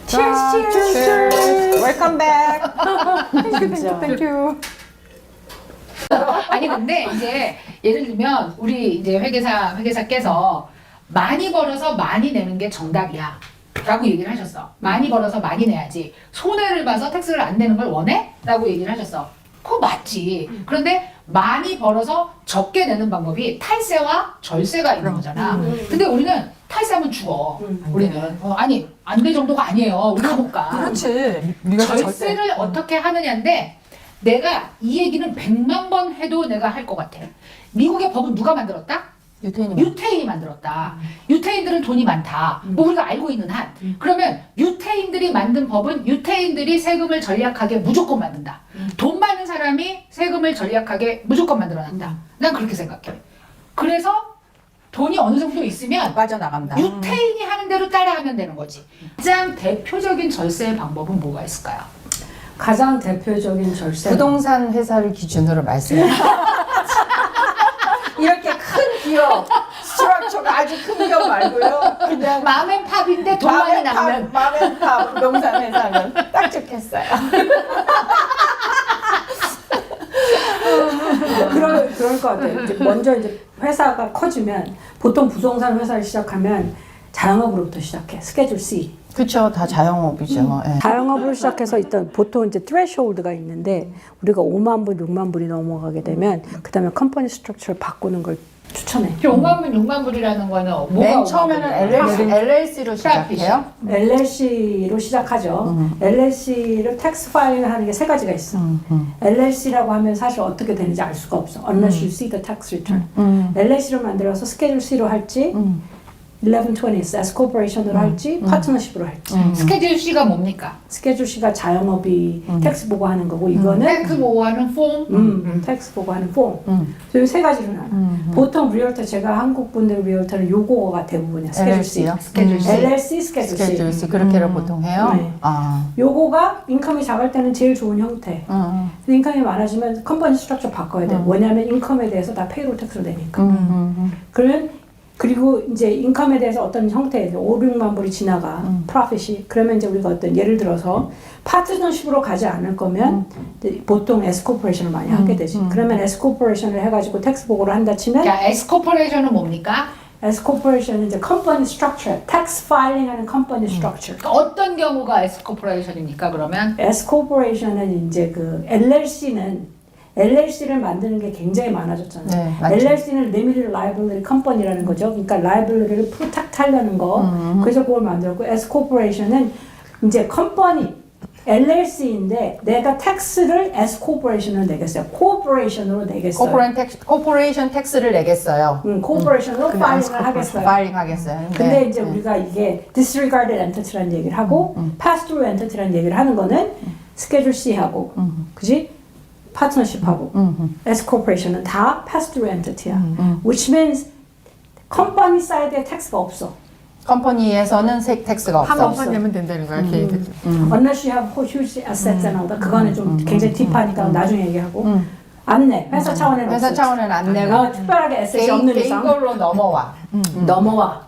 Cheers. Welcome back. Thank you. 아니 근데 이제 예를 들면 우리 이제 회계사께서 많이 벌어서 많이 내는 게 정답이야 라고 얘기를 하셨어. 많이 벌어서 많이 내야지. 손해를 봐서 텍스를 안 내는 걸 원해? 라고 얘기를 하셨어. 그거 맞지. 그런데 많이 벌어서 적게 내는 방법이 탈세와 절세가 있는 거잖아. 근데 우리는 탈세하면 죽어. 우리는 아니 안 될 정도가 아니에요. 우리가 볼까. 그렇지. 우리가 절세를 어떻게 하느냐인데 내가 이 얘기는 100만 번 해도 내가 할 것 같아. 미국의 법은 누가 만들었다? 유태인이 만들었다. 유태인들은 돈이 많다. 뭐 우리가 알고 있는 한. 그러면 유태인들이 만든 법은 유태인들이 세금을 전략하게 무조건 만든다. 돈 많은 사람이 세금을 전략하게 무조건 만들어낸다. 난 그렇게 생각해. 그래서 돈이 어느 정도 있으면 빠져나간다. 유태인이 하는 대로 따라하면 되는 거지. 가장 대표적인 절세 방법은 뭐가 있을까요? 가장 대표적인 절세. 부동산 회사를 기준으로 말씀해. 이렇게 큰 기업, 스트럭처가 아주 큰 기업 말고요. 그냥 맘앤팝인데 돈 많이 남는. 맘앤팝 부동산 회사는 딱 좋겠어요. 그럴 것 같아요. 이제 먼저 이제 회사가 커지면 보통 부동산 회사를 시작하면 자영업으로부터 시작해. 스케줄 C. 그렇죠. 다 자영업이죠. 예. 자영업으로 시작해서 일단 보통 이제 트레시홀드가 있는데 우리가 5만 불, 6만 불이 넘어가게 되면 그다음에 컴퍼니 스트럭처를 바꾸는 걸 추천해. 5만 불, 6만 불이라는 거는 뭐가 맨 처음에는 LLC로 시작해요. LLC로 시작하죠. LLC를 텍스 파일링을 하는 게 세 가지가 있어. LLC라고 하면 사실 어떻게 되는지 알 수가 없어. Unless you see the tax return. LLC로 만들어서 스케줄 C로 할지 1120 S 코퍼레이션으로 할지 파트너십으로 할지. 스케줄 C가 뭡니까? 스케줄 C가 자영업이 텍스 보고하는 거고 이거는 텍스 보고하는 폼. 텍스 보고하는 폼. 이 세 가지로 나눠. 보통 리얼터 제가 한국 분들 리얼터는 요거가 대부분이야. 스케줄 C. LLC요? 스케줄 C. LLC 스케줄 C. 스케줄 C 그렇게를 보통 해요. 네. 아. 요거가 인컴이 작을 때는 제일 좋은 형태. 인컴이 많아지면 컴퍼니 스트럭처 바꿔야 돼. 왜냐하면 인컴에 대해서 다 페이롤 텍스로 되니까. 그러면 그리고 이제 인컴에 대해서 어떤 형태에 5, 6만 불이 지나가 프로핏이 그러면 이제 우리가 어떤 예를 들어서 파트너십으로 가지 않을 거면 보통 에스코퍼레이션을 많이 하게 되지. 그러면 에스코퍼레이션을 해가지고 텍스 보고를 한다 치면 자, S코퍼레이션은 뭡니까? 에스코퍼레이션은 이제 컴퍼니 스트럭처, 텍스 파일링하는 컴퍼니 스트럭처. 어떤 경우가 S코퍼레이션입니까? 그러면 에스코퍼레이션은 이제 그 LLC를 만드는 게 굉장히 많아졌잖아요. 네, 맞죠. LLC는 Limited Liability Company라는 거죠. 그러니까 liability를 프로텍트 하려는 거. 그래서 그걸 만들었고 S Corporation은 이제 컴퍼니 LLC인데 내가 텍스를 S Corporation으로 내겠어요. Corporation으로 내겠어요. 코퍼레이션 텍스를 내겠어요. Corporation으로 파일링을 하겠어요. 파일링 하겠어요. 근데 이제 우리가 이게 disregarded entity라는 얘기를 하고 pass-through entity라는 얘기를 하는 거는 스케줄 C하고 그지? 파트너십하고 S 코퍼레이션은 다 pass-through entity야. Which means 컴퍼니 사이드에 텍스가 없어. 컴퍼니에서는 텍스가 한 없어. 번만 내면 된다는 거야, 걔들. Unless you have huge assets and all that. 그거는 좀 굉장히 딥하니까 나중에 얘기하고. 안 내. 회사 차원에는 회사 없어. 차원에는 안 내고 특별하게 에셋이 없는 개인 이상 걸로 넘어와. 넘어와.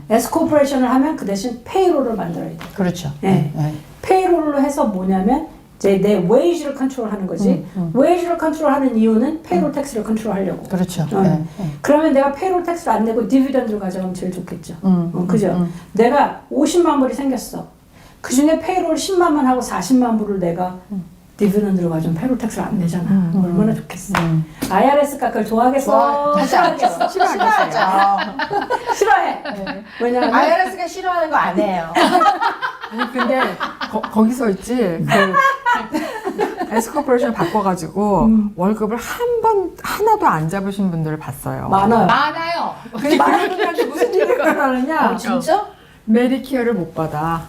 S 코퍼레이션을 하면 그 대신 페이롤을 만들어야 돼. 그렇죠. 네. 페이롤로 해서 뭐냐면 이제 내 웨이지를 컨트롤하는 거지. 웨이지를 컨트롤하는 이유는 페이롤 텍스를 컨트롤하려고. 그렇죠. 네. 그러면 내가 페이롤 텍스를 안 내고 디비던드를 가져가면 제일 좋겠죠. 그죠? 내가 50만 불이 생겼어. 그 중에 페이롤 10만만 하고 40만 불을 내가 디비던드로 가져오면 페이롤 텍스를 안 내잖아. 얼마나 좋겠어. IRS가 그걸 좋아하겠어? 하지 않죠. 싫어하죠. 싫어해. 왜냐하면 IRS가 싫어하는 거 안 해요. 아니, 근데 거기서 있지. 그 S코퍼레이션 바꿔가지고 월급을 하나도 안 잡으신 분들을 봤어요. 많아요. 많아요. 근데 그런 분들한테 무슨 일이 일어나느냐? 진짜? 메디케어를 못 받아.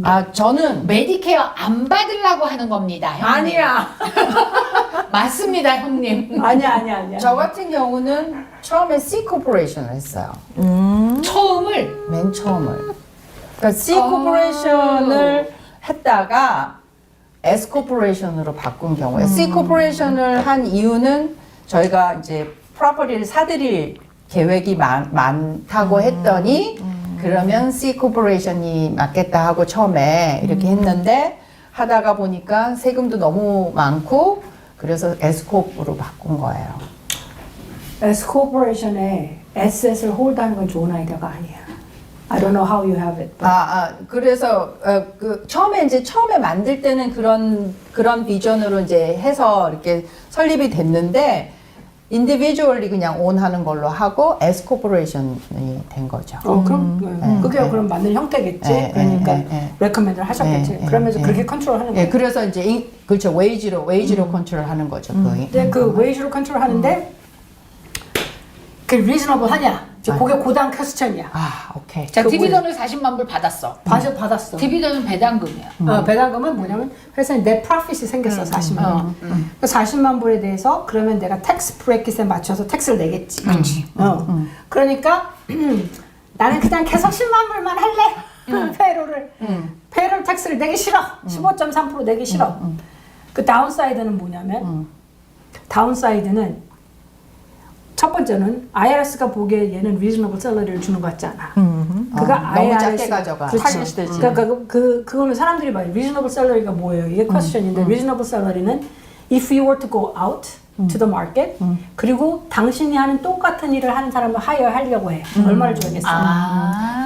아 저는 메디케어 안 받으려고 하는 겁니다. 형님. 아니야. 맞습니다, 형님. 아니야. 저 같은 경우는 처음에 C 코퍼레이션을 했어요. 처음을 맨 처음을. 그러니까 C 코퍼레이션을 했다가 S 코퍼레이션으로 바꾼 경우에 C 코퍼레이션을 한 이유는 저희가 이제 프로퍼티를 사들일 계획이 많다고 했더니 그러면 C 코퍼레이션이 맞겠다 하고 처음에 이렇게 했는데 하다가 보니까 세금도 너무 많고 그래서 Scorp로 바꾼 거예요. S 코퍼레이션에 에셋을 홀드하는 건 좋은 아이디어가 아니야. I don't know how you have it. but 그래서 그 처음에 만들 때는 그런 비전으로 이제 해서 이렇게 설립이 됐는데 인디비주얼리 그냥 온하는 걸로 하고 S 코퍼레이션이 된 거죠. 그럼 그게 그럼 맞는 형태겠지. 그러니까 레커멘드를 하셨겠지. 그러면서 그렇게 컨트롤하는 거야. 그래서 이제 그렇죠 웨이지로 컨트롤하는 거죠. 거의. 근데 그 웨이지로 컨트롤하는데 그 리즈너블 하냐? 이제 그게 고단 퀘스천이야. 오케이. 자, 디비전을 40만 불 받았어. 받았어. 디비전은 배당금이야. 배당금은 뭐냐면 회사에 넷 프로핏이 생겼어 40만 불. 그 40만 불에 대해서 그러면 내가 텍스 브레킷에 맞춰서 텍스를 내겠지. 그렇지. 그러니까 나는 그냥 계속 10만 불만 할래. 페이롤 텍스를 내기 싫어. 15.3% 내기 싫어. 그 다운사이드는 뭐냐면 다운사이드는 첫 번째는 IRS가 보기에 얘는 reasonable salary를 주는 것 같지 않아. 그가 너무 작게 가져가. 타깃이 되지. 그러니까 그거는 사람들이 봐요. reasonable salary가 뭐예요? 이게 퀘스천인데 reasonable salary는 if you were to go out to the market 그리고 당신이 하는 똑같은 일을 하는 사람을 하려고 해. 얼마를 줘야겠어?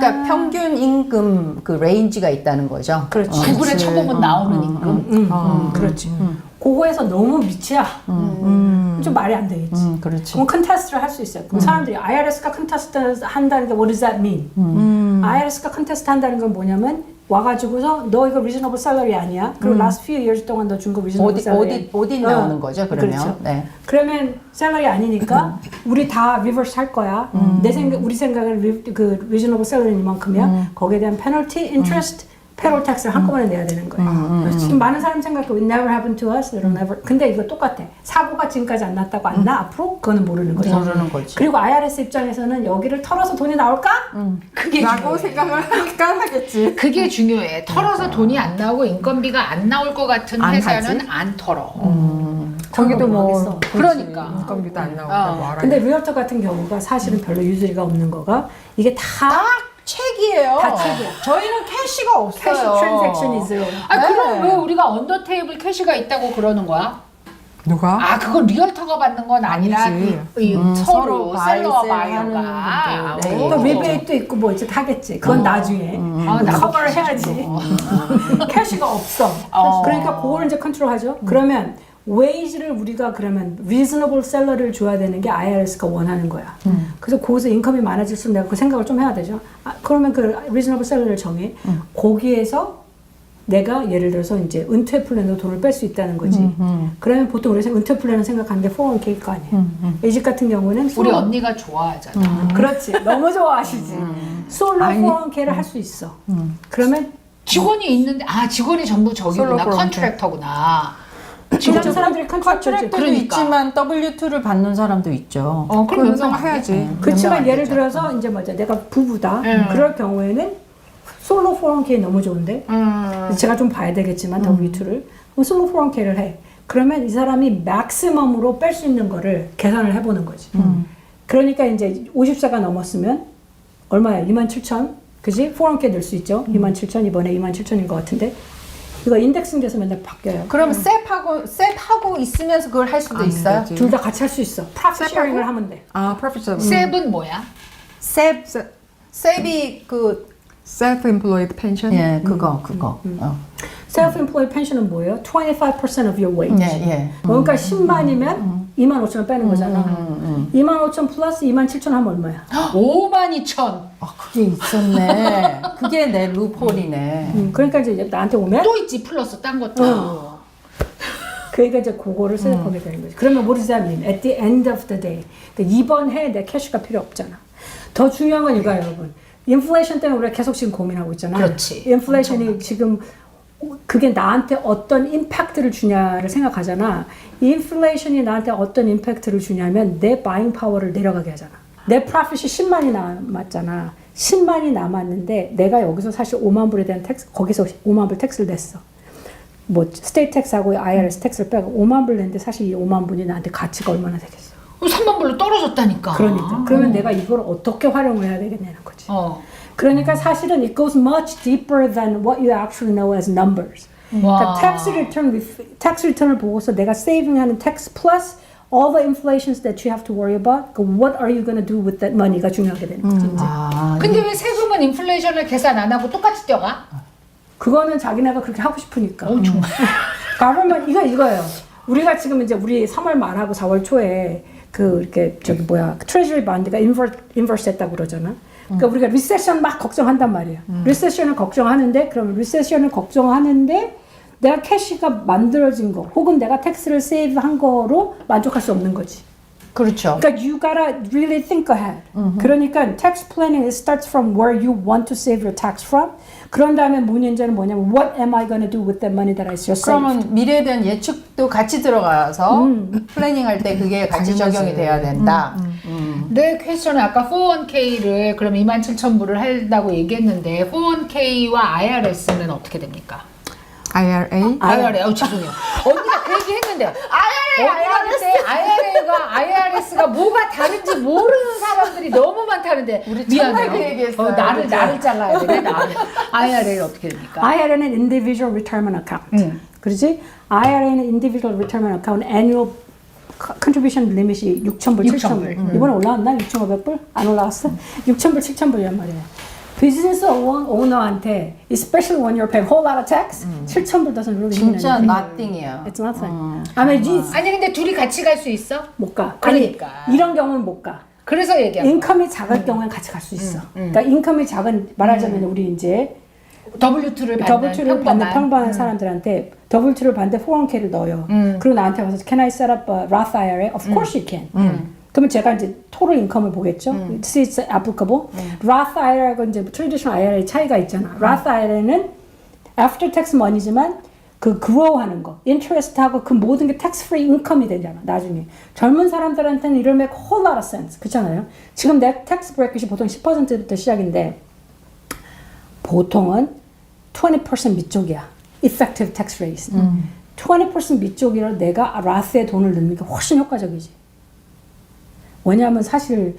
그러니까 평균 임금 그 레인지가 있다는 거죠. 그렇지. 구글에 쳐보면 나오는 임금. 그렇지. 그거에서 너무 밑이야. 좀 말이 안 되겠지. 그렇지. 그럼 컨테스트를 할 수 있어요. 그럼 사람들이 IRS가 컨테스트 한다는 게 what does that mean? IRS가 컨테스트 한다는 건 뭐냐면 와가지고서 너 이거 reasonable salary 아니야? 그리고 last few years 동안 너 준 거 reasonable salary. 오딘 나오는 거죠. 그러면. 그렇죠. 네. 그러면 salary 아니니까 우리 다 reverse 할 거야. 우리 생각은 그 reasonable salary는 이만큼이야. 거기에 대한 penalty, interest, payroll tax를 한꺼번에 내야 되는 거예요. 지금 많은 사람 생각해 it never happened to us, it'll never. 근데 이거 똑같아. 사고가 지금까지 안 났다고 안 나? 앞으로? 그거는 모르는 거죠. 모르는 거지. 그리고 IRS 입장에서는 여기를 털어서 돈이 나올까? 그게 라고 중요해. 생각을 하니까 하겠지. 그게 중요해. 털어서 돈이 안 나오고 인건비가 안 나올 것 같은 안 회사는 하지? 안 털어. 거기도 뭐 하겠어. 그러니까. 인건비도 안 나오고 뭐 알아야 근데 리얼터 같은 경우가 사실은 별로 유지리가 없는 거가 이게 다 책이에요. 다 책이야. 저희는 캐시가 없어요. 캐시 트랜잭션이 있어요. 아, 그럼 네. 왜 우리가 언더테이블 캐시가 있다고 그러는 거야? 누가? 아, 그건 리얼터가 받는 건 아니라 아니지. 이 서로 서로 셀러와 바이셀하는 바이어가. 분들. 네. 또 리베이트도 있고 뭐 이제 하겠지. 그건 나중에 나도 커버를 해야지. 캐시가 없어. 그러니까 그걸 이제 컨트롤하죠. 그러면 웨이지를 우리가 그러면 reasonable salary를 줘야 되는 게 IRS가 원하는 거야. 그래서 거기서 인컴이 많아질수록 내가 그 생각을 좀 해야 되죠. 그러면 그 reasonable salary를 정해. 거기에서 내가 예를 들어서 이제 은퇴 플랜으로 돈을 뺄 수 있다는 거지. 그러면 보통 우리가 은퇴 플랜을 생각하는 게 401k일 거 아니에요. 이 집 같은 경우는 우리 언니가 좋아하잖아. 그렇지. 너무 좋아하시지. 솔로 401k를 할 수 있어. 그러면 직원이 있는데 직원이 전부 저기구나. 솔로 컨트랙터구나. 그냥 사람들이 컨트랙터지. 컨트랙터도 그러니까. 있지만 W2를 받는 사람도 있죠. 그럼 그런 연봉 생각 안 돼? 해야지. 그렇지만 안 예를 되죠. 들어서 이제 뭐죠? 내가 부부다. 그럴 경우에는 솔로 401k 너무 좋은데 제가 좀 봐야 되겠지만 W2를 그럼 솔로 401k를 해. 그러면 이 사람이 맥시멈으로 뺄 수 있는 거를 계산을 해보는 거지. 그러니까 이제 50세가 넘었으면 얼마야? 27,000. 그지? 401k 넣을 수 있죠. 27,000 이번에 27,000인 것 같은데 이거 인덱싱 돼서 맨날 바뀌어요. 그럼 셉하고 있으면서 그걸 할 수도 안 있어요? 되지. 둘 다 같이 할 수 있어. 프로핏 쉐어링을 하면 돼. 프로페셔널. 셉은 뭐야? 셉이 그 self-employed pension. 그거. Self-employed pension은 뭐예요? 25% of your wage. 예. 그러니까 10만이면 25,000원 빼는 거잖아. 25,000 플러스 27,000 하면 얼마야? 52,000. 그게 있었네. 그게 내 루폴이네. 그러니까 이제 나한테 오면 또 있지 플러스 딴 것도. 그러니까 이제 그거를 셋업하게 되는 거지. 그러면 what does that mean? At the end of the day. 그러니까 이번 해에 내 캐시가 필요 없잖아. 더 중요한 건 이거야, 여러분. 인플레이션 때문에 우리가 계속 지금 고민하고 있잖아. 그렇지. 인플레이션이 지금 그게 나한테 어떤 임팩트를 주냐를 생각하잖아. 이 인플레이션이 나한테 어떤 임팩트를 주냐면 내 바잉 파워를 내려가게 하잖아. 내 프로핏이 10만이 남았잖아. 10만이 남았는데 내가 여기서 사실 5만 불에 대한 텍스, 거기서 5만 불 텍스를 냈어. 뭐 스테이트 텍스하고 IRS 텍스를 빼고 5만 불 냈는데 사실 이 5만 불이 나한테 가치가 얼마나 되겠어. 3만 불로 떨어졌다니까. 그러니까. 그러면 내가 이걸 어떻게 활용을 해야 되겠냐는 거지. 그러니까 사실은 it goes much deeper than what you actually know as numbers. 그러니까 tax return을 보고서 내가 saving하는 tax plus all the inflations that you have to worry about. What are you going to do with that money가 중요하게 되는 거지. 이제. 근데 왜 세금은 인플레이션을 계산 안 하고 똑같이 뛰어가? 그거는 자기네가 그렇게 하고 싶으니까. 정말. government 이거예요. 우리가 지금 이제 우리 3월 말하고 4월 초에 그 이렇게 저기 뭐야 트레저리 반드가 인버스 했다고 그러잖아. 그러니까 우리가 리세션 막 걱정한단 말이야. 리세션을 걱정하는데 그러면 리세션을 걱정하는데 내가 캐시가 만들어진 거 혹은 내가 텍스를 세이브한 거로 만족할 수 없는 거지. 그렇죠. 그러니까 you gotta really think ahead. 그러니까 tax planning it starts from where you want to save your tax from. 그런 다음에 문제는 뭐냐면 what am I going to do with the money that I just saved? 그러면 미래에 대한 예측도 같이 들어가서 플래닝 할 때 그게 같이 적용이 돼야 된다. 내 퀘스천은 아까 401k를 그럼 27,000불을 한다고 얘기했는데 401k와 IRS는 어떻게 됩니까? IRA? IRA, 죄송해요. 언니가 그 얘기 했는데 IRA가 IRS가 뭐가 다른지 모르는 사람들이 너무 많다는데 우리 미안해요. 정말 그 얘기했어요. 나를 잘라야 돼. IRA가 어떻게 됩니까? IRA는 individual retirement account. 그렇지? IRA는 individual retirement account annual contribution limit이 6,000불, 7,000불. 이번에 올라왔나? 6,500불? 안 올라왔어? 6,000불, 7,000불이란 말이야. 비즈니스 오너한테 especially when you're paying a whole lot of tax 7,000불 doesn't really mean 진짜 anything. nothing이에요. It's nothing. I mean, geez, 아니 근데 둘이 같이 갈 수 있어? 못 가. 그러니까. 아니, 이런 경우는 못 가. 그래서 얘기한 거야. 인컴이 작을 경우엔 같이 갈 수 있어. 그러니까 인컴이 작은 말하자면 우리 이제 W2를 받는 W2를 받는 평범한 사람들한테 W2를 받는데 401k를 넣어요. 그리고 나한테 와서 Can I set up a Roth IRA? Of course you can. 그러면 제가 이제 토tal 인컴을 보겠죠. See it's applicable. Roth IRA하고 이제 traditional IRA 차이가 있잖아. Roth IRA는 after tax money지만 그 grow하는 거, interest하고 그 모든 게 tax free 인컴이 되잖아. 나중에 젊은 사람들한테는 이럴 make a whole lot of sense. 그렇잖아요. 지금 내 tax bracket이 보통 10%부터 시작인데 보통은 20% 밑쪽이야. effective tax rate. 20% 밑쪽이라 내가 Roth에 돈을 넣는 게 훨씬 효과적이지. 왜냐하면 사실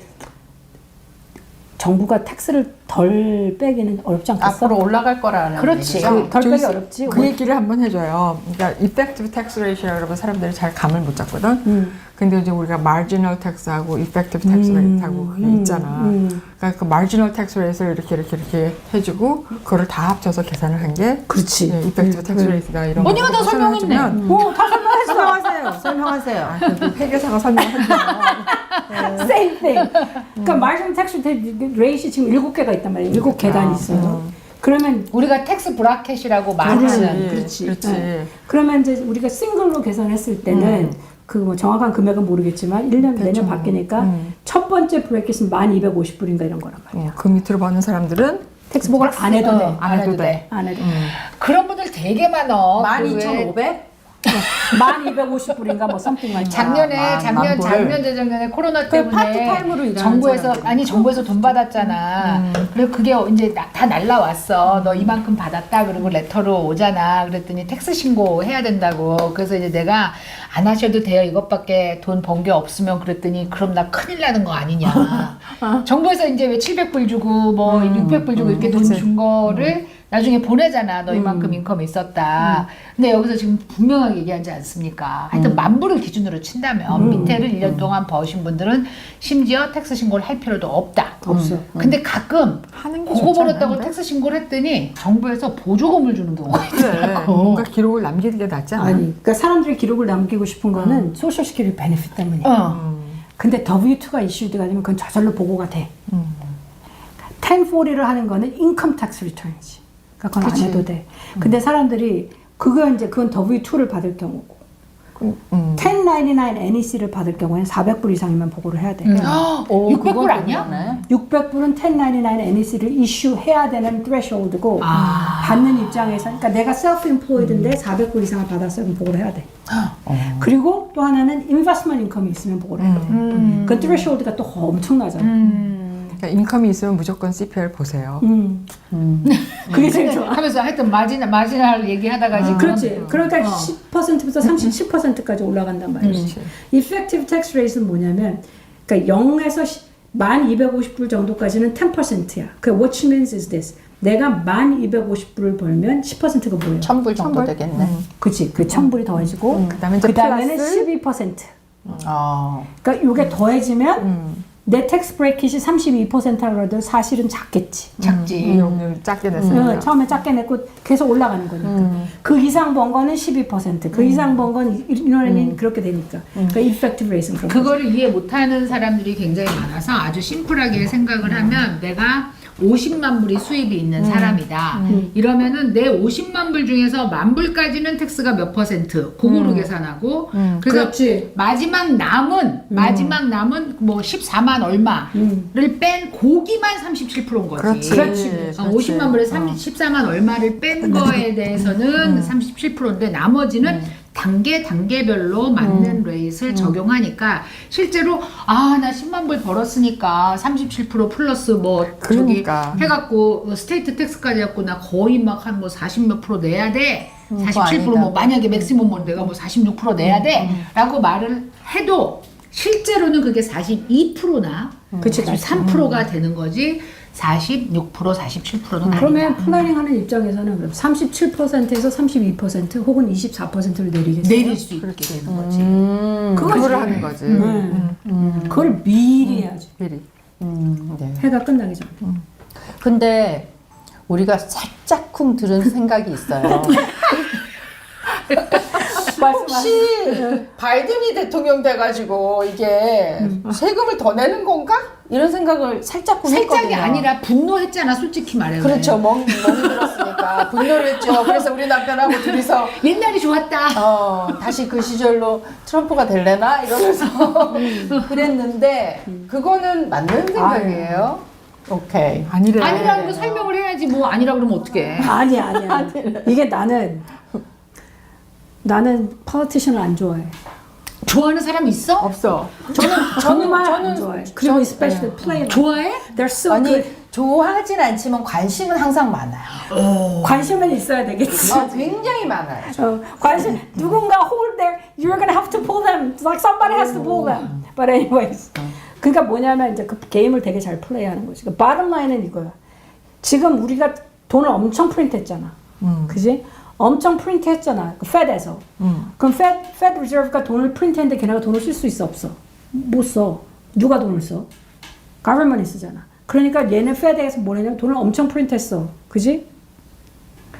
정부가 텍스를 덜 빼기는 어렵지 않겠어? 앞으로 올라갈 거라는 그렇지. 얘기죠. 덜 빼기 어렵지. 그 얘기를 한번 해줘요. 그러니까 effective tax ratio라고 사람들이 잘 감을 못 잡거든. 근데 이제 우리가 marginal tax하고 effective tax rate하고 그게 있잖아. 그러니까 그 marginal tax rate를 이렇게 해주고 그거를 다 합쳐서 계산을 한 게 그렇지. effective tax rate가 이런 언니가 거 다 설명했네. 다 설명했어. 설명하세요. 아, 그 회계사가 설명하죠. Same thing. 그러니까 marginal tax rate이 지금 7개가 있단 말이야. 7계단이 있어요. 그러면 우리가 텍스 브라켓이라고 말하는 그렇지. 네. 그러면 이제 우리가 싱글로 계산했을 때는 그 뭐 정확한 금액은 모르겠지만 1년 내년 바뀌니까 첫 번째 브래킷은 1,250불인가 이런 거란 말이야. 그 밑으로 받는 사람들은 텍스 보고를 안 해도 돼. 안 해도 돼. 안 해도 돼. 그런 분들 되게 많어. 12,500? 1,250불인가 뭐 something like that. 작년 재작년에 코로나 때문에 파트타임으로 일하는 정부에서 사람들. 정부에서 돈 받았잖아. 그리고 그게 이제 다 날라왔어. 너 이만큼 받았다. 그리고 레터로 오잖아. 그랬더니 텍스 신고 해야 된다고. 그래서 이제 내가 안 하셔도 돼요. 이것밖에 돈 번 게 없으면 그랬더니 그럼 나 큰일 나는 거 아니냐. 정부에서 이제 왜 700불 주고 뭐 600불 주고 이렇게 돈 준 거를 나중에 보내잖아. 너 이만큼 인컴이 있었다. 근데 여기서 지금 분명하게 얘기하지 않습니까? 하여튼 10,000불을 기준으로 친다면 밑에를 1년 동안 버신 분들은 심지어 텍스 신고를 할 필요도 없다. 없어. 근데 가끔 하는 게 그거 좋지 벌었다고 않은데? 텍스 신고를 했더니 정부에서 보조금을 주는 경우가 그래. 있더라고. 뭔가 기록을 남기는 게 낫지 않아? 아니, 그러니까 사람들이 기록을 남기고 싶은 거는 소셜 시큐리티 베네핏 때문이야. 근데 W2가 이슈가 되면 그건 저절로 보고가 돼. 1040를 하는 거는 인컴 텍스 리턴이지. 그러니까 그건 안 해도 돼. 근데 사람들이 그건 W2를 받을 경우고 1099 NEC를 받을 경우에는 400불 이상이면 보고를 해야 돼. 600불 아니야? 600불은 1099 NEC를 이슈해야 되는 threshold고 받는 입장에서 그러니까 내가 self-employed인데 400불 이상을 받았으면 보고를 해야 돼. 그리고 또 하나는 investment income이 있으면 보고를 해야 돼. 그 threshold가 또 엄청나잖아. 그러니까 인컴이 있으면 무조건 CPR 보세요. 그게 제일 좋아. 하면서 하여튼 마지날 얘기하다가 지금 그렇지. 그러니까 10%부터 37%까지 올라간단 말이지. Effective tax rate는 뭐냐면, 그러니까 0에서 1250불 정도까지는 10%야. 그 which means is this. 내가 1250불을 벌면 10%가 뭐예요? 1000불 정도 1000불? 되겠네. 그치. 그 1000불이 더해지고 그다음에 이제 그다음에는 플러스? 12%. 아. 그러니까 이게 더해지면 내 텍스 브레이킷이 32%라도 사실은 작겠지. 작지. 이용료 작게 냈으니까. 처음에 작게 냈고 계속 올라가는 거니까. 그 이상 번 거는 12%. 그 이상 번 건 이노래민 그렇게 되니까. 그러니까 effective rate는 그런 거지. 그거를 이해 못하는 사람들이 굉장히 많아서 아주 심플하게 생각을 하면 내가 50만 불이 수입이 있는 사람이다. 이러면은 내 50만 불 중에서 만 불까지는 텍스가 몇 퍼센트 그거로 계산하고 그래서 그렇지. 마지막 남은 뭐 14만 얼마를 뺀 고기만 37%인 거지. 그렇지. 그렇지. 50만 불에 14만 얼마를 뺀 거에 대해서는 37%인데 나머지는 단계별로 맞는 레이트를 적용하니까 실제로 나 10만 불 벌었으니까 37% 플러스 뭐 그러니까. 저기 해갖고 스테이트 텍스까지 해갖고 나 거의 막 한 뭐 40 몇 프로 내야 돼. 47% 아니다. 뭐 만약에 맥시멈 뭐 내가 뭐 46% 내야 돼 라고 말을 해도 실제로는 그게 42%나 그치, 3%가 되는 거지 46% 47%는 그러면 아니다. 플래닝 하는 입장에서는 그럼 37%에서 32% 혹은 24%를 내리겠어요? 내릴 수 있게 되는 거지. 그거를 하는 거지. 그걸 미리 해야지. 미리. 네. 해가 끝나기 전에. 근데 우리가 살짝쿵 들은 생각이 있어요. 혹시 바이든이 대통령 돼가지고 이게 세금을 더 내는 건가? 이런 생각을 살짝쿵 했거든요. 살짝이 아니라 분노했잖아, 솔직히 말해요. 그렇죠. 멍이 들었으니까 분노를 했죠. 그래서 우리 남편하고 둘이서 옛날이 좋았다. 다시 그 시절로 트럼프가 될래나? 이러면서 그랬는데 그거는 맞는 생각이에요. 오케이. 아니래. 아니라는 거 설명을 해야지 뭐 아니라 그러면 어떡해. 아니야. 이게 나는 politician을 안 좋아해. 좋아하는 사람 있어? 없어. 정말 안 좋아해. 그리고 especially play. 좋아해? They're so 아니 good. 좋아하진 않지만 관심은 항상 많아요. 관심은 있어야 되겠지. 굉장히 많아요. 관심 누군가 hold their you're gonna have to pull them like somebody has to pull them. But anyways, 그러니까 뭐냐면 이제 그 게임을 되게 잘 플레이하는 거지. 그 bottom line은 이거야. 지금 우리가 돈을 엄청 프린트했잖아. 그지? 엄청 프린트했잖아. 그 Fed에서. 그럼 Fed Reserve가 돈을 프린트했는데 걔네가 돈을 쓸 수 있어 없어? 못 써. 누가 돈을 써? Government이 쓰잖아. 그러니까 얘네 Fed에서 뭘 했냐면 돈을 엄청 프린트했어. 그지?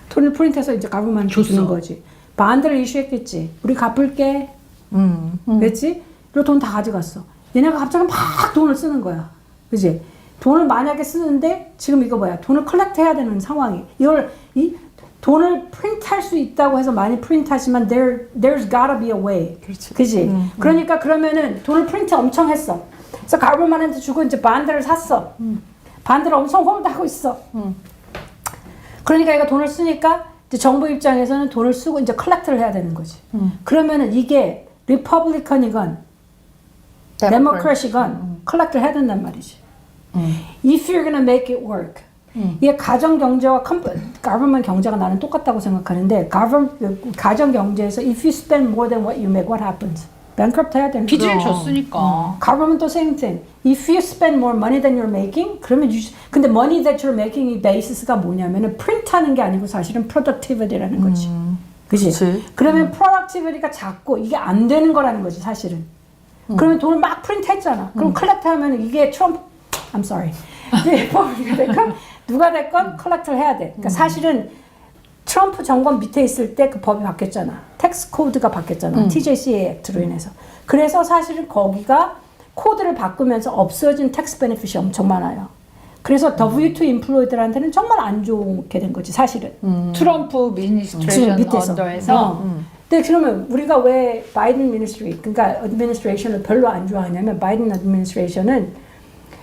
돈을 프린트해서 이제 government한테 주는 거지. 반드를 이슈했겠지. 우리 갚을게. 그랬지? 그리고 돈 다 가져갔어. 얘네가 갑자기 막 돈을 쓰는 거야. 그지? 돈을 만약에 쓰는데 지금 이거 뭐야? 돈을 컬렉트 해야 되는 상황이. 돈을 프린트할 수 있다고 해서 많이 프린트하지만 there's gotta be a way. 그렇지. 그지? 그러니까 그러면은 돈을 프린트 엄청 했어. 그래서 가버먼한테 주고 이제 반드를 샀어. 반드를 엄청 홀드하고 있어. 그러니까 얘가 돈을 쓰니까 이제 정부 입장에서는 돈을 쓰고 이제 컬렉트를 해야 되는 거지. 그러면은 이게 리퍼블리컨이건 데모크래시건 컬렉트를 해야 된단 말이지. If you're gonna make it work. 이게 가정 경제와 government 경제가 나는 똑같다고 생각하는데 가정 경제에서 if you spend more than what you make, what happens? bankrupt 해야 되는 빚을 거죠. 줬으니까. government도 same thing. If you spend more money than you're making, 그러면 근데 money that you're making 이 베이스가 뭐냐면은 프린트하는 게 아니고 사실은 productivity라는 거지. 그치? 그치. 그러면 productivity가 작고 이게 안 되는 거라는 거지 사실은. 그러면 돈을 막 프린트했잖아. 그럼 컬렉트 하면 이게 트럼프, I'm sorry. 리퍼블리가 됐건 누가 됐건 컬렉트를 해야 돼. 그러니까 사실은 트럼프 정권 밑에 있을 때 그 법이 바뀌었잖아. 텍스 코드가 바뀌었잖아. TJCA 액트로 인해서. 그래서 사실은 거기가 코드를 바꾸면서 없어진 텍스 베네핏이 엄청 많아요. 그래서 W2 인플로이들한테는 정말 안 좋게 된 거지 사실은. 트럼프 미니스트레이션 밑에서. 언더에서 근데 그러면 우리가 왜 바이든 미니스트리, 그러니까 어드미니스트레이션을 별로 안 좋아하냐면 바이든 어드미니스트레이션은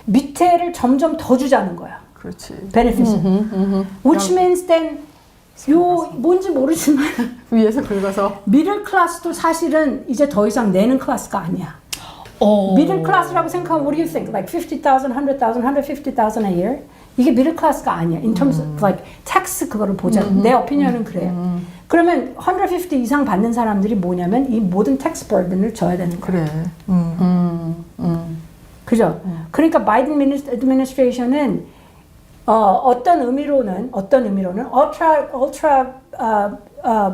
밑에를 점점 더 주자는 거야. 그렇지. 베네핏을. Which means then 뭔지 모르지만 위에서 긁어서. 미들 클래스도 사실은 이제 더 이상 내는 클래스가 아니야. 미들 클래스라고 생각하면 what do you think? Like 50,000, 100,000, 150,000 a year? 이게 미들 클래스가 아니야. In terms of like tax 그거를 보자. 내 오피니언은 그래요. 그러면 150 이상 받는 사람들이 뭐냐면 이 모든 tax burden을 져야 되는 거야. 그래. 그죠? 그러니까 바이든 애드미니스트레이션은 어떤 의미로는 ultra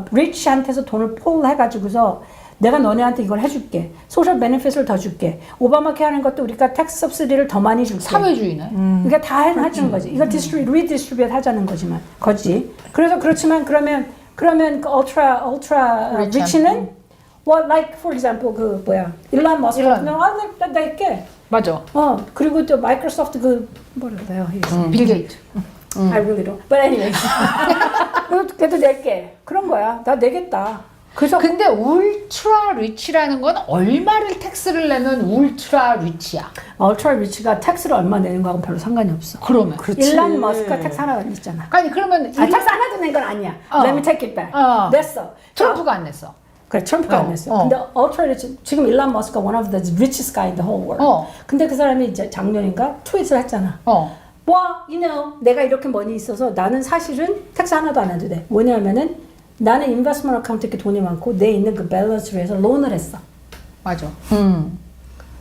rich한테서 돈을 폴 해가지고서 내가 너네한테 이걸 해줄게. 소셜 베네핏을 더 줄게. 오바마 케어 하는 것도 우리가 텍스 서브시디를 더 많이 줄게. 사회주의네. 그러니까 다 해주는 거지. 이거 리디스트리뷰트 하자는 거지. 그래서 그렇지만 그러면 그 ultra rich는 what like for example 그 뭐야 일론 머스크 같은 경우는 나 낼게. 맞아. 그리고 또 마이크로소프트 그 뭐라 그래요? 빌 게이트. I really don't. But anyway. 그래도 낼게. 그런 거야. 나 내겠다. 그래서 근데 울트라 리치라는 건 얼마를 텍스를 내면 울트라 리치야. ultra rich가 텍스를 얼마 내는 거하고 별로 상관이 없어. 그러면. 일론 머스크가 텍스 하나 냈잖아. 아니 그러면 텍스 하나도 낸 건 아니야. Let me take it back. 냈어. 트럼프가 안 냈어. 그래, 트럼프가 안 냈어. 근데 ultra rich, 지금 일론 머스크가 one of the richest guy in the whole world. 근데 그 사람이 이제 작년인가 트윗을 했잖아. you know, 내가 이렇게 money 있어서 나는 사실은 텍스 하나도 안 해도 돼. 뭐냐면은 나는 인베스트먼트 어카운트에 이렇게 돈이 많고 내 있는 그 밸런스를 해서 론을 했어. 맞아.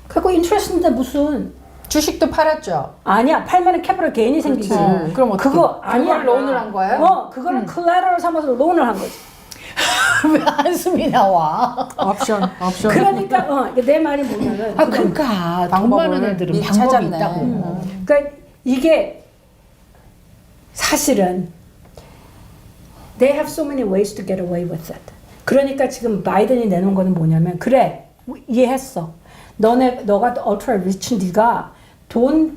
그리고 인트레스인데 무슨 주식도 팔았죠. 아니야. 팔면은 캐피털 게인이 생기지. 그럼 어떻게? 그거 아니야. 그걸 론을 한 거예요? 그거를 콜라테럴 삼아서 론을 한 거지. 왜 한숨이 나와? 옵션. 그러니까 내 말이 뭐냐면 그러니까 돈 많은 애들은 미리 방법이 찾았네. 있다고. 그러니까 이게 사실은 they have so many ways to get away with it. 그러니까 지금 바이든이 내놓은 거는 뭐냐면 그래 이해했어. 너가 ultra rich 네가 돈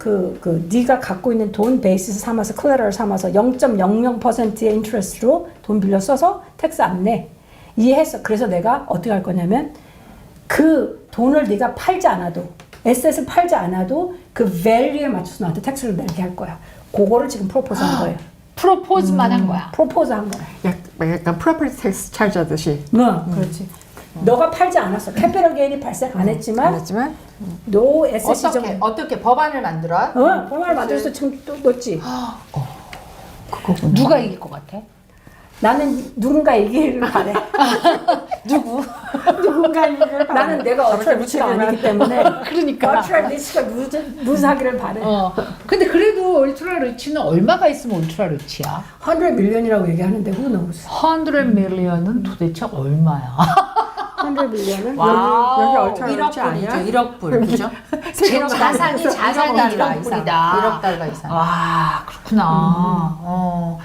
네가 갖고 있는 돈 베이스 삼아서 콜라테럴 삼아서 0.00%의 인트레스트로 돈 빌려 써서 텍스 안 내. 이해했어. 그래서 내가 어떻게 할 거냐면 그 돈을 네가 팔지 않아도 에셋을 팔지 않아도 그 value에 맞춰서 너한테 텍스를 내게 할 거야. 그거를 지금 프로포즈 한 거예요. 프로포즈만 한 거야. 프로포즈 한 거야. 약간 프로퍼티 텍스 찰지 하듯이. 그렇지. 너가 팔지 않았어. 캐피털 게인이 발생 안 했지만 노 에셋이 어떻게 법안을 만들어? 법안을 만들어서 지금 또 넣었지. 누가 이길 것 같아? 나는 누군가 이기를 바래. 누군가 이기를 바래. 나는 내가 ultra rich가 아니기 때문에 그러니까. ultra rich가 루즈하기를 바래. 근데 그래도 울트라 리치는 얼마가 있으면 울트라 리치야? 100 million이라고 얘기하는데 who knows? 100 million은 도대체 얼마야? 100 million은 여기 얼차 1억 리치 아니야? 불이죠. 1억 불. 그죠? 제 자산이 1억 1억 달러 불이다. 이상. 와, 그렇구나.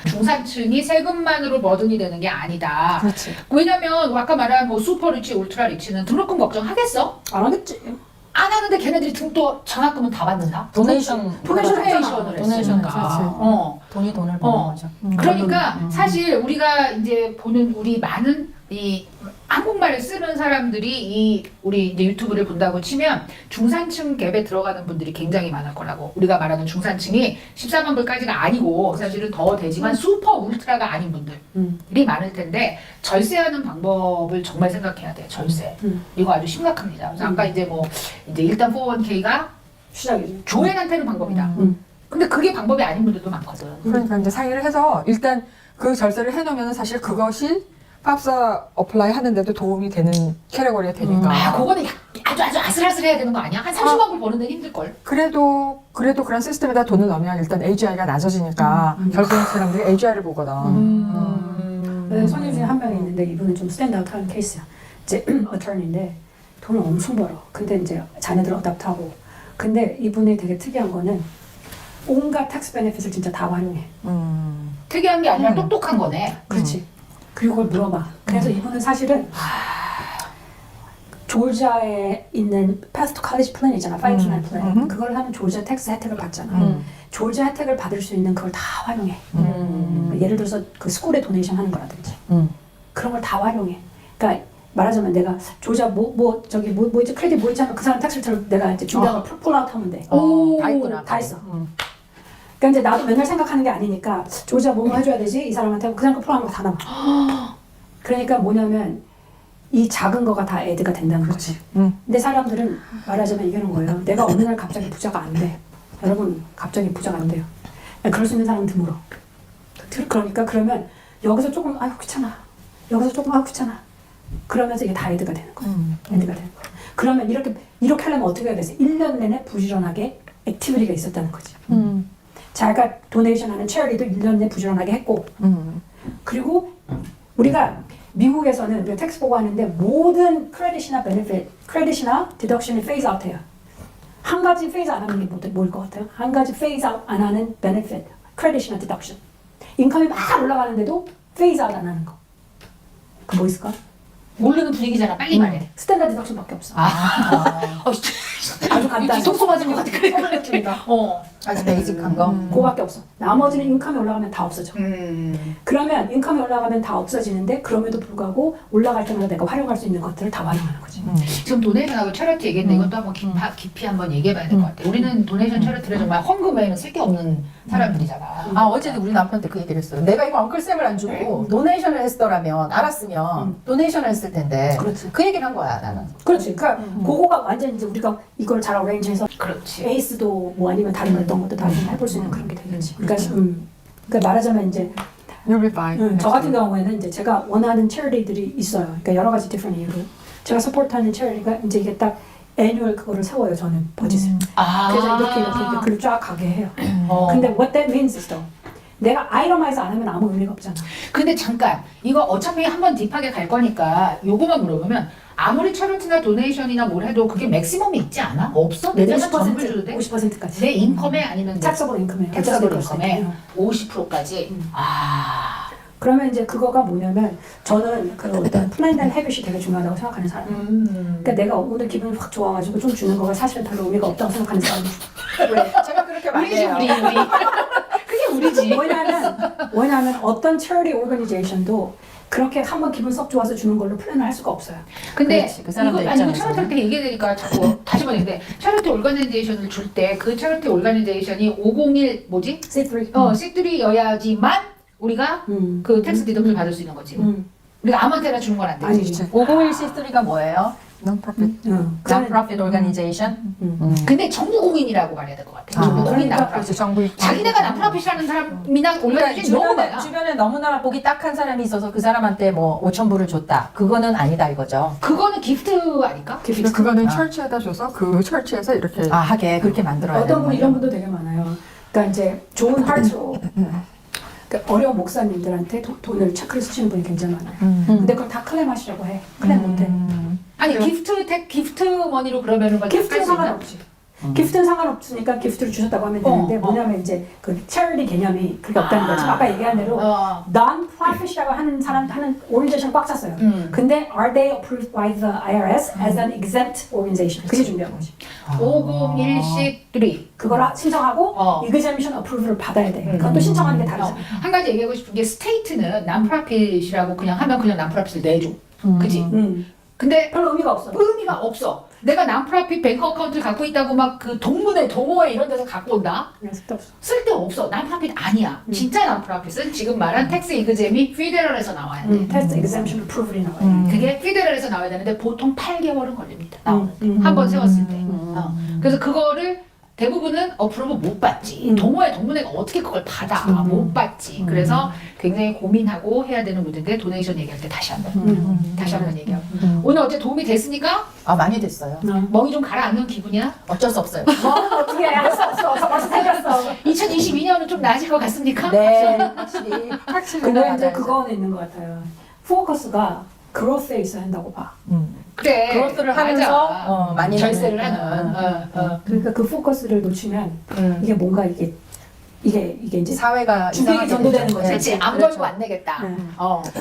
중산층이 세금만으로 버든이 되는 게 아니다. 그렇지. 왜냐면 아까 말한 뭐 슈퍼 리치, 울트라 리치는 등록금 걱정하겠어? 안 하겠지. 안 하는데 걔네들이 등도 전학금은 다 받는다. 도네이션을 도네이션을 했으니까. 돈이 돈을 버는 거죠. 그러니까 사실 우리가 이제 보는 우리 많은 이 한국말을 쓰는 사람들이 우리 이제 유튜브를 본다고 치면 중산층 갭에 들어가는 분들이 굉장히 많을 거라고. 우리가 말하는 중산층이 14만 불까지가 아니고 사실은 더 되지만 슈퍼 울트라가 아닌 분들이 많을 텐데 절세하는 방법을 정말 생각해야 돼. 절세. 이거 아주 심각합니다. 그래서 아까 이제 이제 일단 401k가 시작이지. 조앤한테는 방법이다. 근데 그게 방법이 아닌 분들도 많거든. 그러니까 이제 상의를 해서 일단 그 절세를 해놓으면 사실 그것이 팝사 어플라이 하는데도 도움이 되는 캐러거리가 되니까. 그거는 아주 아슬아슬해야 되는 거 아니야? 한 30만 불 버는 데는 힘들걸. 그래도 그런 시스템에다 돈을 넣으면 일단 AGI가 낮아지니까 결국은 사람들이 AGI를 보거든. 손님 중에 한 명이 있는데 이분은 좀 스탠드아웃하는 케이스야. 이제 어터니인데 돈을 엄청 벌어. 근데 이제 자녀들 어답트하고. 근데 이분이 되게 특이한 거는 온갖 텍스 베네핏을 진짜 다 활용해. 특이한 게 아니라 똑똑한 거네. 그렇지. 그리고 그걸 물어봐. 그래서 이분은 사실은 조지아에 있는 패스트 컬리지 플랜 있잖아. 529 플랜. 그걸 하면 조지아 텍스 혜택을 받잖아. 조지아 혜택을 받을 수 있는 그걸 다 활용해. 예를 들어서 그 스쿨에 도네이션 하는 거라든지. 그런 걸 다 활용해. 그러니까 말하자면 내가 조지아 있지 크레딧 뭐 있잖아. 그 사람 텍스를 내가 이제 준비한 걸 풀아웃 하면 돼. 다 있구나. 다 있어. 그러니까 이제 나도 맨날 생각하는 게 아니니까 조지아 뭐 해줘야 되지? 이 사람한테 그 사람 거 풀어하는 거 다 남아. 그러니까 뭐냐면 이 작은 거가 다 애드가 된다는 거지. 근데 사람들은 말하자면 이러는 거예요. 내가 어느 날 갑자기 부자가 안 돼. 여러분 갑자기 부자가 안 돼요. 그럴 수 있는 사람은 드물어. 그러니까 그러면 여기서 조금 아유 귀찮아. 여기서 조금 아유 귀찮아. 그러면서 이게 다 헤드가 되는 거야. 헤드가 되는 거야. 그러면 이렇게 하려면 어떻게 해야 되지? 1년 내내 부지런하게 액티비티가 있었다는 거지. 자기가 도네이션하는 체리도 1년 내내 부지런하게 했고, 그리고 우리가 미국에서는 우리가 텍스 보고 하는데 모든 크레딧이나 베네핏, 크레딧이나 디덕션이 페이즈 아웃해요. 한 가지 페이즈 안 하는 게 뭐일 것 같아요? 한 가지 페이즈 아웃 안 하는 베네핏, 크레딧이나 디덕션. 인컴이 막 올라가는데도 페이즈 아웃 안 하는 거. 그 뭐 있을까? 모르는 분위기잖아. 빨리 말해. 스탠다드 디덕션밖에 없어. 아주 간단해. 뒤통수 맞은 것 같아. 그래. 아주 베이직한 거. 그거밖에 없어. 나머지는 인컴이 올라가면 다 없어져. 그러면 인컴이 올라가면 다 없어지는데 그럼에도 불구하고 올라갈 때마다 내가 활용할 수 있는 것들을 다 활용하는 거지. 지금 도네이션하고 체리티 얘기했는데 이것도 한번 깊이 한번 얘기해봐야 될 것 같아. 우리는 도네이션 체리티를 정말 헌금에는 쓸 게 없는 사람들이잖아. 아 어제도 우리 남편한테 그 얘기를 했어요. 내가 이거 엉클쌤을 안 주고 도네이션을 했더라면 알았으면 도네이션을 했을 텐데 그렇지. 그 얘기를 한 거야 나는. 그렇지. 그러니까 그거가 완전 이제 우리가 이걸 잘 어레인지해서 그렇지. 에이스도 뭐 아니면 다른 어떤 것도 다 좀 해볼 수 있는 그런 게 되겠지. 그러니까 말하자면 이제 You'll be fine. 저 같은 경우에는 이제 제가 원하는 체리티들이 있어요. 그러니까 여러 가지 디프런 이유로 제가 서포트하는 체리티가 이제 이게 딱 애뉴얼 그거를 세워요. 저는 버짓을. 그래서 이렇게 글을 쫙 가게 해요. 근데 what that means is though, 내가 아이러마이즈 안 하면 아무 의미가 없잖아. 근데 잠깐 이거 어차피 한번 딥하게 갈 거니까 요거만 물어보면 아무리 체리티나 도네이션이나 뭘 해도 그게 맥시멈이 있지 않아? 없어? 내 재산 전부 줘도 돼? 50%까지. 내 인컴에 아니면 텍서블 인컴에. 텍서블 인컴에 50%까지. 그러면 이제 그거가 뭐냐면 저는 그 어떤 플랜드 앤 헤빗이 되게 중요하다고 생각하는 사람이에요. 그러니까 내가 오늘 기분이 확 좋아가지고 좀 주는 거가 사실은 별로 의미가 없다고 생각하는 사람이에요. 제가 그렇게 우리지 말해요. 우리. 그게 우리지. 왜냐하면 어떤 charity organization도 그렇게 한번 기분 썩 좋아서 주는 걸로 플랜을 할 수가 없어요. 근데 그렇지, 그 사람들 이거 아니 이거 입장에서는. 차리티 때 얘기되니까 자꾸 다시 말해. 근데 차리티 오르가나이제이션을 줄 때 그 차리티 오르가나이제이션이 501 뭐지? C3. C3여야지만 우리가 그 텍스 디덕션 받을 수 있는 거지. 우리가 아무한테나 주는 건 안 되지. 아니지. 501C3가 뭐예요? Non-profit. Non-profit organization. 근데 정부 공인이라고 말해야 될 것 같아. 정부 공인 그러니까 남프라핏. 정부 자기네가 남프라핏이라는 사람이나 올라가지 너무 많아. 주변에 너무나 보기 딱한 사람이 있어서 그 사람한테 뭐 5,000불을 줬다. 그거는 아니다 이거죠. 그거는 기프트 아닐까? 그거는 철치에다 줘서 그 철치에서 이렇게 아 하게 그렇게 만들어야 되는 어떤 분 거예요. 이런 분도 되게 많아요. 그러니까 이제 좋은 하트로 그러니까 어려운 목사님들한테 돈을 체크를 쓰시는 분이 굉장히 많아요. 근데 그걸 다 클레임하시라고 해. 클레임 못해. 아니 기프트 머니로 그러면은 막 기프트는 깎을 수 있나? 상관없지. 기프트는 상관없으니까 기프트를 주셨다고 하면 되는데 뭐냐면 이제 그 charity 개념이 그게 없다는 거죠. 아까 얘기한 대로 non-profit이라고 하는 사람 하는 오리엔테이션 꽉 찼어요. 근데 are they approved by the IRS as an exempt organization? 그게 중요한 거지. 501C3 그걸 신청하고 exemption approval을 받아야 돼. 그것도 신청하는 게 다르잖아. 한 가지 얘기하고 싶은 게 스테이트는 남프라핏이라고 그냥 하면 그냥 남프라핏을 내줘. 그지? 근데 별로 의미가 없어. 의미가 없어. 내가 남프라핏 뱅크 어카운트를 갖고 있다고 막 그 동문회, 동호회 이런 데서 갖고 온다? 그냥 쓸데없어. 쓸데없어. 남프라핏 아니야. 진짜 남프라핏은 지금 말한 텍스 이그잼이 피데럴에서 나와야 돼. 테스트 exemption approval이 나와요. 그게 피데럴에서 나와야 되는데 보통 8개월은 걸립니다. 한 번 세웠을 때. 그래서 그거를 대부분은 어프로브 못 받지. 동문회가 어떻게 그걸 받아? 못 받지. 그래서 굉장히 고민하고 해야 되는 문제인데 도네이션 얘기할 때 다시 한번 얘기하고. 오늘 어째 도움이 됐으니까 아 많이 됐어요. 멍이 좀 가라앉는 기분이야? 어쩔 수 없어요. 뭐 어떻게 할 수 없어. 벌써 생겼어. 2022년은 좀 나아질 것 같습니까? 네, 확실히. 근데 이제 그거는 있는 것 같아요. 포커스가 growth에 있어야 한다고 봐. 그래. 그것들을 하면서 많이 절세를 내는. 하는. 그러니까 그 포커스를 놓치면 이게 뭔가 이게 이제 사회가 주객이 이상하게 전도되는 되죠. 거지. 그렇지. 안 그렇죠. 걸고 안 내겠다.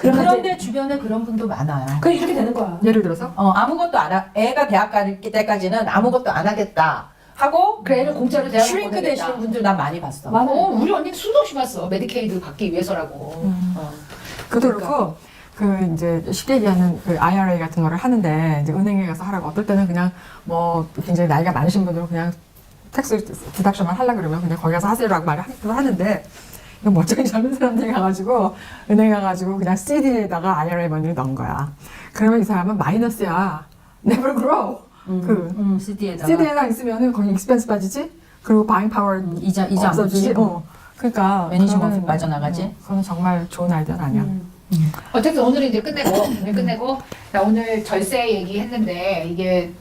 그런데 주변에 그런 분도 많아요. 그래 이렇게 되는 거야. 예를 들어서 아무것도 안 애가 대학 갈 때까지는 아무것도 안 하겠다 하고 그 애를 공짜로 대학을 슈링크 보내겠다. 되시는 분들 난 많이 봤어. 우리 언니 수도 없이 봤어. 메디케이드 받기 위해서라고. 그것도 그렇고 그 이제 쉽게 얘기하는 그 IRA 같은 거를 하는데 이제 은행에 가서 하라고 어떨 때는 그냥 뭐 굉장히 나이가 많으신 분들은 그냥 텍스 디덕션만 하려고 그러면 그냥 거기 가서 하세요라고 말을 하는데 이거 멀쩡히 젊은 사람들이 가가지고 은행에 가가지고 그냥 CD에다가 IRA 머니를 넣은 거야. 그러면 이 사람은 마이너스야. Never grow. 그 CD에다가 있으면은 거기 익스펜스 빠지지. 그리고 바잉 파워 이자 안 없어지지. 붙지. 그러니까 매니징 그거는, 오피 빠져나가지. 그건 정말 좋은 아이디어는 아니야. 어쨌든 오늘은 이제 끝내고 나 오늘 절세 얘기했는데 이게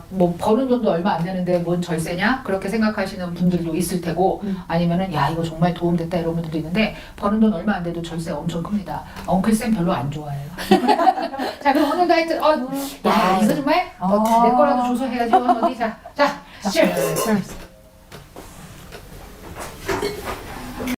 뭐 버는 돈도 얼마 안 되는데 뭔 절세냐 그렇게 생각하시는 분들도 있을 테고 아니면은 야 이거 정말 도움됐다 이런 분들도 있는데 버는 돈 얼마 안 돼도 절세 엄청 큽니다. 엉클쌤 별로 안 좋아해요. 자 그럼 오늘도 하여튼 야 이거 정말 내 거라도 줘서 해야지 어디 자 cheers. Cheers.